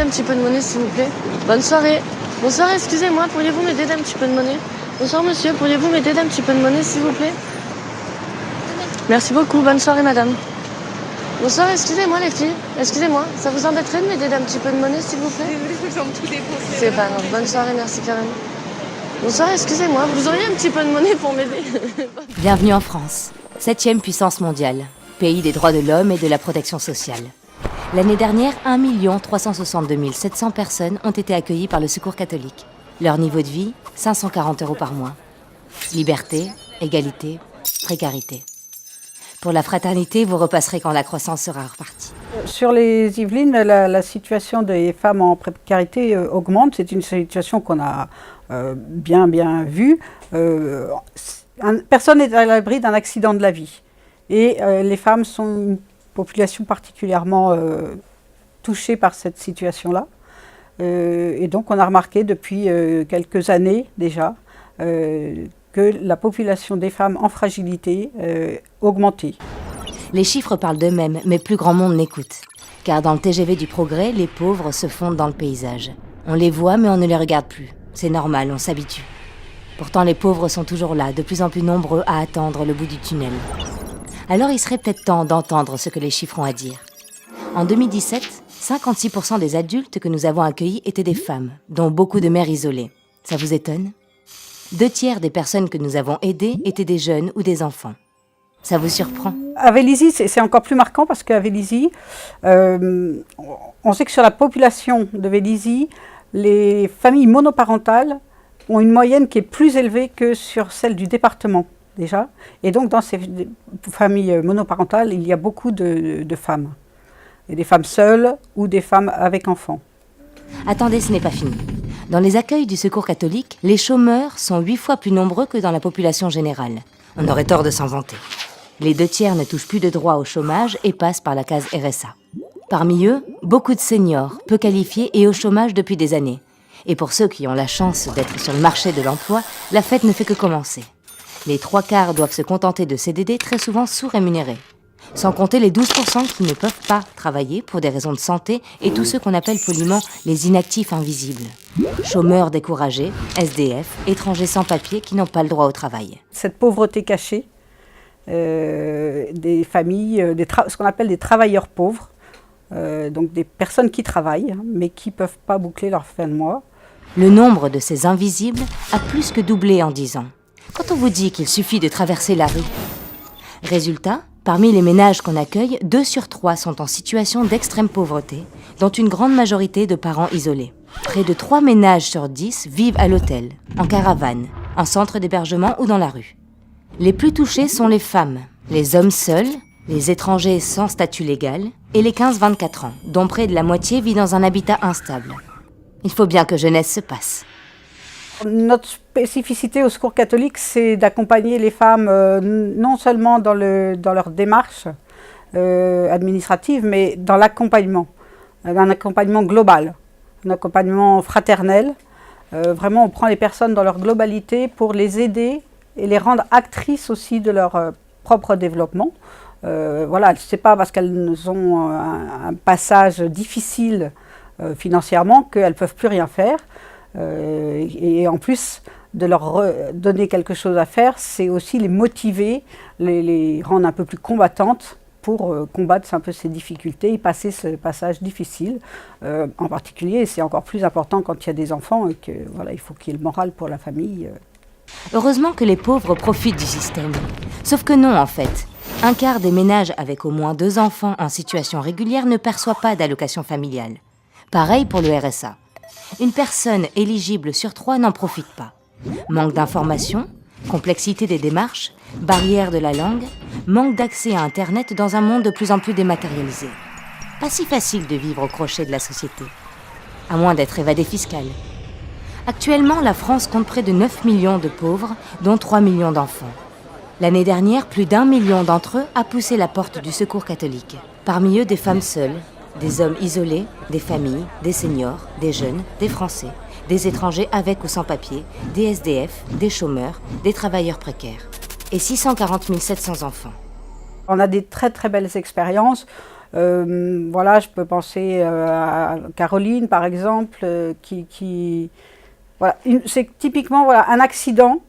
un petit peu de monnaie, s'il vous plaît? Bonne soirée. Bonsoir, excusez-moi, pourriez-vous m'aider d'un petit peu de monnaie? Bonsoir, monsieur, pourriez-vous m'aider d'un petit peu de monnaie, s'il vous plaît? Merci beaucoup, bonne soirée, madame. Bonsoir, excusez-moi, les filles. Excusez-moi, ça vous embêterait de m'aider d'un petit peu de monnaie, s'il vous plaît? Désolée, je vous en tout dépenser. C'est pas grave, bonne soirée, merci, Karen. Bonsoir, excusez-moi, vous auriez un petit peu de monnaie pour m'aider? Bienvenue en France, 7e puissance mondiale, pays des droits de l'homme et de la protection sociale. L'année dernière, 1 362 700 personnes ont été accueillies par le Secours catholique. Leur niveau de vie, 540 € par mois. Liberté, égalité, précarité. Pour la fraternité, vous repasserez quand la croissance sera repartie. Sur les Yvelines, la situation des femmes en précarité augmente. C'est une situation qu'on a bien vue. Personne n'est à l'abri d'un accident de la vie. Et les femmes sont une population particulièrement touchée par cette situation-là. Et donc on a remarqué depuis quelques années déjà que la population des femmes en fragilité augmentait. Les chiffres parlent d'eux-mêmes, mais plus grand monde n'écoute. Car dans le TGV du progrès, les pauvres se fondent dans le paysage. On les voit, mais on ne les regarde plus. C'est normal, on s'habitue. Pourtant, les pauvres sont toujours là, de plus en plus nombreux à attendre le bout du tunnel. Alors il serait peut-être temps d'entendre ce que les chiffres ont à dire. En 2017, 56% des adultes que nous avons accueillis étaient des femmes, dont beaucoup de mères isolées. Ça vous étonne ? 2/3 des personnes que nous avons aidées étaient des jeunes ou des enfants. Ça vous surprend ? À Vélizy, c'est encore plus marquant parce qu'à Vélizy, on sait que sur la population de Vélizy, les familles monoparentales ont une moyenne qui est plus élevée que sur celle du département déjà. Et donc dans ces familles monoparentales, il y a beaucoup de femmes. Et des femmes seules ou des femmes avec enfants. Attendez, ce n'est pas fini. Dans les accueils du Secours catholique, les chômeurs sont 8 fois plus nombreux que dans la population générale. On aurait tort de s'en vanter. Les 2/3 ne touchent plus de droit au chômage et passent par la case RSA. Parmi eux, beaucoup de seniors, peu qualifiés et au chômage depuis des années. Et pour ceux qui ont la chance d'être sur le marché de l'emploi, la fête ne fait que commencer. Les 3/4 doivent se contenter de CDD très souvent sous-rémunérés. Sans compter les 12% qui ne peuvent pas travailler pour des raisons de santé et tous ceux qu'on appelle poliment les inactifs invisibles. Chômeurs découragés, SDF, étrangers sans papier qui n'ont pas le droit au travail. Cette pauvreté cachée, des familles, ce qu'on appelle des travailleurs pauvres, donc des personnes qui travaillent mais qui ne peuvent pas boucler leur fin de mois. Le nombre de ces invisibles a plus que doublé en 10 ans. Quand on vous dit qu'il suffit de traverser la rue. Résultat, parmi les ménages qu'on accueille, 2 sur 3 sont en situation d'extrême pauvreté, dont une grande majorité de parents isolés. Près de 3 ménages sur 10 vivent à l'hôtel, en caravane, en centre d'hébergement ou dans la rue. Les plus touchés sont les femmes, les hommes seuls, les étrangers sans statut légal et les 15-24 ans, dont près de la moitié vit dans un habitat instable. Il faut bien que jeunesse se passe. Notre spécificité au Secours catholique, c'est d'accompagner les femmes non seulement dans leur démarche administrative, mais dans l'accompagnement, un accompagnement global, un accompagnement fraternel. Vraiment, on prend les personnes dans leur globalité pour les aider et les rendre actrices aussi de leur propre développement. Voilà, c'est pas parce qu'elles ont un passage difficile financièrement qu'elles ne peuvent plus rien faire. Et en plus de leur donner quelque chose à faire, c'est aussi les motiver, les rendre un peu plus combattantes pour combattre un peu ces difficultés et passer ce passage difficile. En particulier, c'est encore plus important quand il y a des enfants et que voilà, il faut qu'il y ait le moral pour la famille. Heureusement que les pauvres profitent du système. Sauf que non, en fait. 1/4 des ménages avec au moins 2 enfants en situation régulière ne perçoit pas d'allocation familiale. Pareil pour le RSA. Une personne éligible sur 3 n'en profite pas. Manque d'informations, complexité des démarches, barrière de la langue, manque d'accès à Internet dans un monde de plus en plus dématérialisé. Pas si facile de vivre au crochet de la société, à moins d'être évadé fiscal. Actuellement, la France compte près de 9 millions de pauvres, dont 3 millions d'enfants. L'année dernière, plus d'1 million d'entre eux a poussé la porte du Secours catholique. Parmi eux, des femmes seules, des hommes isolés, des familles, des seniors, des jeunes, des Français, des étrangers avec ou sans papier, des SDF, des chômeurs, des travailleurs précaires. Et 640 700 enfants. On a des très très belles expériences. Voilà, je peux penser à Caroline, par exemple, voilà, c'est typiquement voilà, un accident.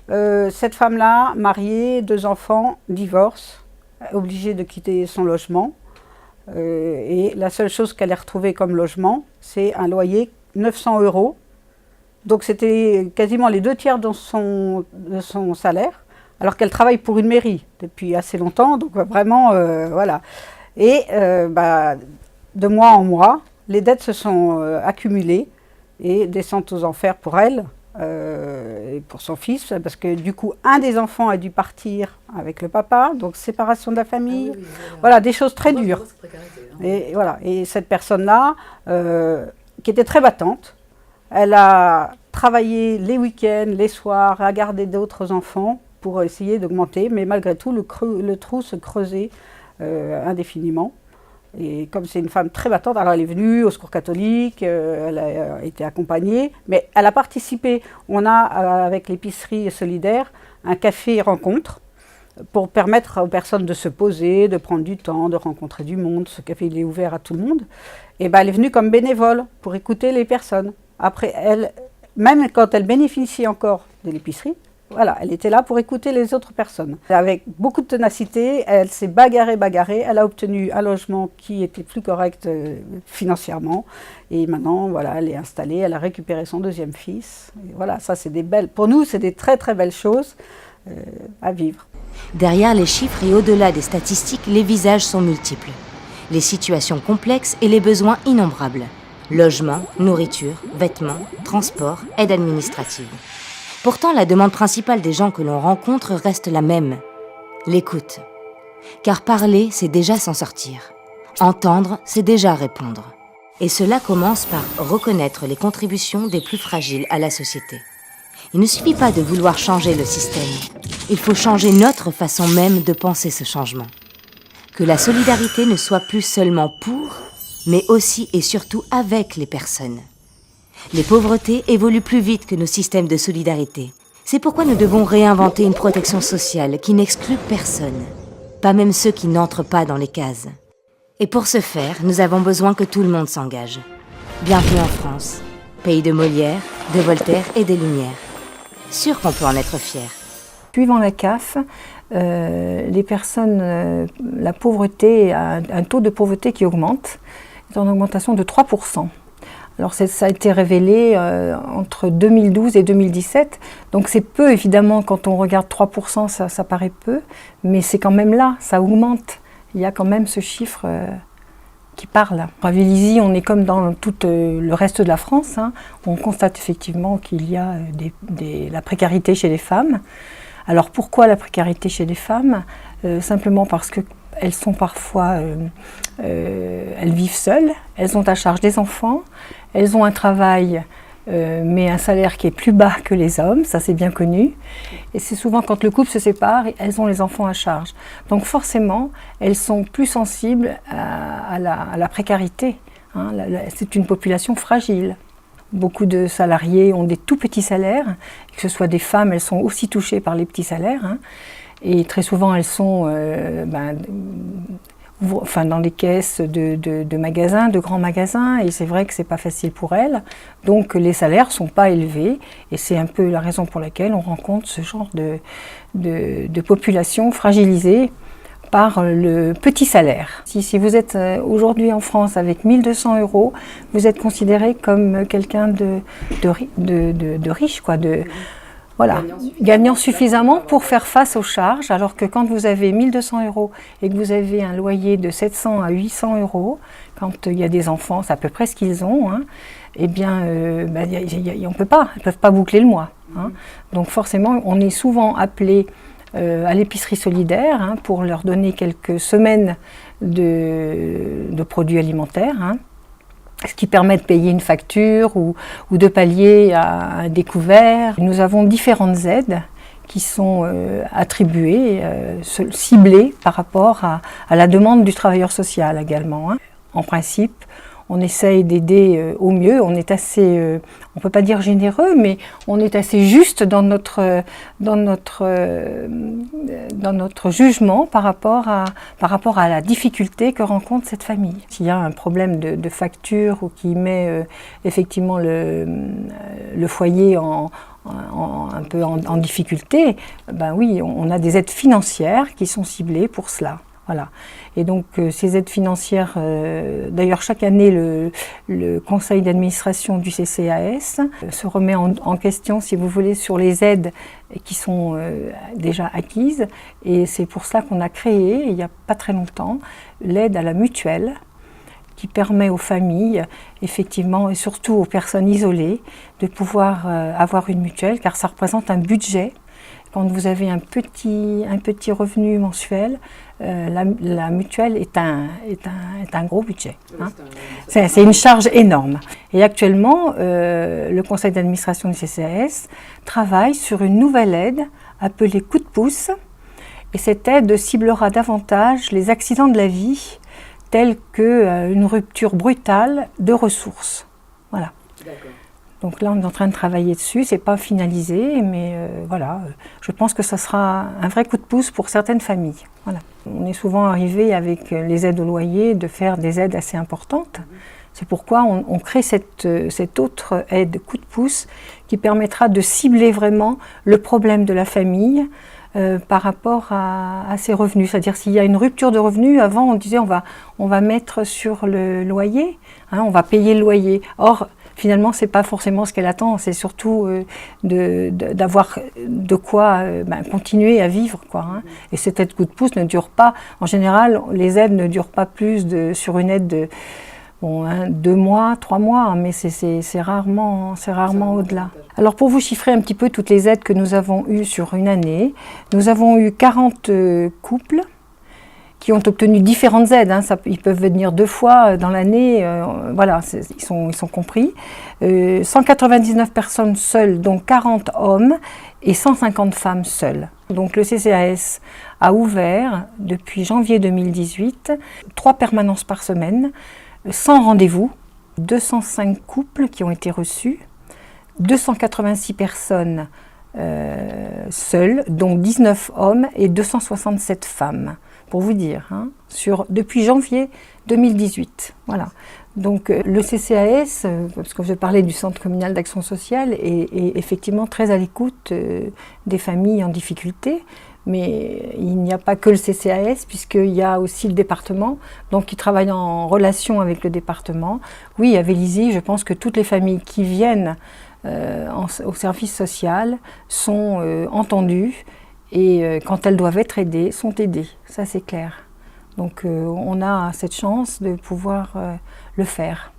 Cette femme-là, mariée, 2 enfants, divorce, obligée de quitter son logement. Et la seule chose qu'elle ait retrouvée comme logement, c'est un loyer 900 €. Donc c'était quasiment les 2 tiers de son salaire, alors qu'elle travaille pour une mairie depuis assez longtemps, donc vraiment, voilà. Et de mois en mois, les dettes se sont accumulées et descendent aux enfers pour elle et pour son fils, parce que du coup, un des enfants a dû partir avec le papa, donc séparation de la famille, ah oui, voilà, des choses très dures. Et, voilà. Et cette personne-là, qui était très battante, elle a travaillé les week-ends, les soirs, à garder d'autres enfants pour essayer d'augmenter, mais malgré tout, le trou se creusait indéfiniment. Et comme c'est une femme très battante, alors elle est venue au Secours catholique, elle a été accompagnée, mais elle a participé. On a, avec l'épicerie solidaire, un café rencontre pour permettre aux personnes de se poser, de prendre du temps, de rencontrer du monde. Ce café, il est ouvert à tout le monde. Et elle est venue comme bénévole pour écouter les personnes. Après, même quand elle bénéficiait encore de l'épicerie, voilà, elle était là pour écouter les autres personnes. Avec beaucoup de ténacité, elle s'est bagarrée. Elle a obtenu un logement qui était plus correct financièrement. Et maintenant, voilà, elle est installée, elle a récupéré son 2e fils. Et voilà, ça c'est des belles, pour nous, c'est des très très belles choses à vivre. Derrière les chiffres et au-delà des statistiques, les visages sont multiples. Les situations complexes et les besoins innombrables. Logement, nourriture, vêtements, transport, aide administrative. Pourtant, la demande principale des gens que l'on rencontre reste la même, l'écoute. Car parler, c'est déjà s'en sortir. Entendre, c'est déjà répondre. Et cela commence par reconnaître les contributions des plus fragiles à la société. Il ne suffit pas de vouloir changer le système. Il faut changer notre façon même de penser ce changement. Que la solidarité ne soit plus seulement pour, mais aussi et surtout avec les personnes. Les pauvretés évoluent plus vite que nos systèmes de solidarité. C'est pourquoi nous devons réinventer une protection sociale qui n'exclut personne, pas même ceux qui n'entrent pas dans les cases. Et pour ce faire, nous avons besoin que tout le monde s'engage. Bienvenue en France, pays de Molière, de Voltaire et des Lumières. Sûr qu'on peut en être fier. Suivant la CAF, les personnes, la pauvreté, un taux de pauvreté qui augmente, est en augmentation de 3%. Alors ça a été révélé entre 2012 et 2017, donc c'est peu évidemment, quand on regarde 3%, ça paraît peu, mais c'est quand même là, ça augmente. Il y a quand même ce chiffre qui parle. À Vélizy, on est comme dans tout le reste de la France, hein. On constate effectivement qu'il y a la précarité chez les femmes. Alors pourquoi la précarité chez les femmes? Simplement parce qu'elles sont parfois, elles vivent seules, elles ont à charge des enfants, elles ont un travail, mais un salaire qui est plus bas que les hommes, ça c'est bien connu. Et c'est souvent quand le couple se sépare, elles ont les enfants à charge. Donc forcément, elles sont plus sensibles à la précarité, hein. C'est une population fragile. Beaucoup de salariés ont des tout petits salaires, que ce soit des femmes, elles sont aussi touchées par les petits salaires, hein. Et très souvent, elles sont dans les caisses de magasins, de grands magasins, et c'est vrai que c'est pas facile pour elles. Donc les salaires sont pas élevés, et c'est un peu la raison pour laquelle on rencontre ce genre de population fragilisée par le petit salaire. Si vous êtes aujourd'hui en France avec 1 200 €, vous êtes considéré comme quelqu'un de riche, quoi, voilà, gagnant suffisamment pour faire face aux charges, alors que quand vous avez 1 200 € et que vous avez un loyer de 700 à 800 €, quand il y a des enfants, c'est à peu près ce qu'ils ont, hein, eh bien, on peut pas, ils ne peuvent pas boucler le mois, hein. Donc forcément, on est souvent appelé à l'épicerie solidaire, hein, pour leur donner quelques semaines de produits alimentaires, hein, ce qui permet de payer une facture ou de pallier à un découvert. Nous avons différentes aides qui sont attribuées, ciblées par rapport à la demande du travailleur social également, hein. En principe, on essaye d'aider au mieux. On est assez, on peut pas dire généreux, mais on est assez juste dans notre jugement par rapport à la difficulté que rencontre cette famille. S'il y a un problème de facture ou qui met effectivement le foyer un peu en difficulté, ben oui, on a des aides financières qui sont ciblées pour cela. Voilà. Et donc ces aides financières, d'ailleurs chaque année le conseil d'administration du CCAS se remet en question, si vous voulez, sur les aides qui sont déjà acquises. Et c'est pour cela qu'on a créé, il n'y a pas très longtemps, l'aide à la mutuelle, qui permet aux familles, effectivement, et surtout aux personnes isolées, de pouvoir avoir une mutuelle, car ça représente un budget. Quand vous avez un petit revenu mensuel, la mutuelle est un gros budget. Hein. C'est une charge énorme. Et actuellement, le conseil d'administration du CCAS travaille sur une nouvelle aide appelée coup de pouce. Et cette aide ciblera davantage les accidents de la vie, tels qu'une rupture brutale de ressources. Voilà. Donc là, on est en train de travailler dessus, c'est pas finalisé, mais voilà, je pense que ça sera un vrai coup de pouce pour certaines familles. Voilà. On est souvent arrivé avec les aides au loyer de faire des aides assez importantes. C'est pourquoi on crée cette autre aide coup de pouce qui permettra de cibler vraiment le problème de la famille par rapport à ses revenus. C'est-à-dire s'il y a une rupture de revenus, avant on disait on va mettre sur le loyer, hein, on va payer le loyer. Or, finalement, ce n'est pas forcément ce qu'elle attend, c'est surtout d'avoir de quoi continuer à vivre, quoi, hein. Et cette aide coup de pouce ne dure pas, en général, les aides ne durent pas plus sur une aide de 2 mois, 3 mois, hein, mais c'est rarement au-delà. Alors pour vous chiffrer un petit peu toutes les aides que nous avons eues sur une année, nous avons eu 40 couples qui ont obtenu différentes aides, hein. Ils peuvent venir 2 fois dans l'année, voilà, ils sont compris. 199 personnes seules, donc 40 hommes et 150 femmes seules. Donc le CCAS a ouvert depuis janvier 2018 3 permanences par semaine, 100 rendez-vous, 205 couples qui ont été reçus, 286 personnes seules, dont 19 hommes et 267 femmes. Pour vous dire, hein, depuis janvier 2018. Voilà. Donc le CCAS, parce que je parlais du Centre communal d'action sociale, est effectivement très à l'écoute des familles en difficulté, mais il n'y a pas que le CCAS, puisqu'il y a aussi le département, donc qui travaille en relation avec le département. Oui, à Vélizy, je pense que toutes les familles qui viennent au service social sont entendues, et quand elles doivent être aidées, sont aidées, ça c'est clair. Donc on a cette chance de pouvoir le faire.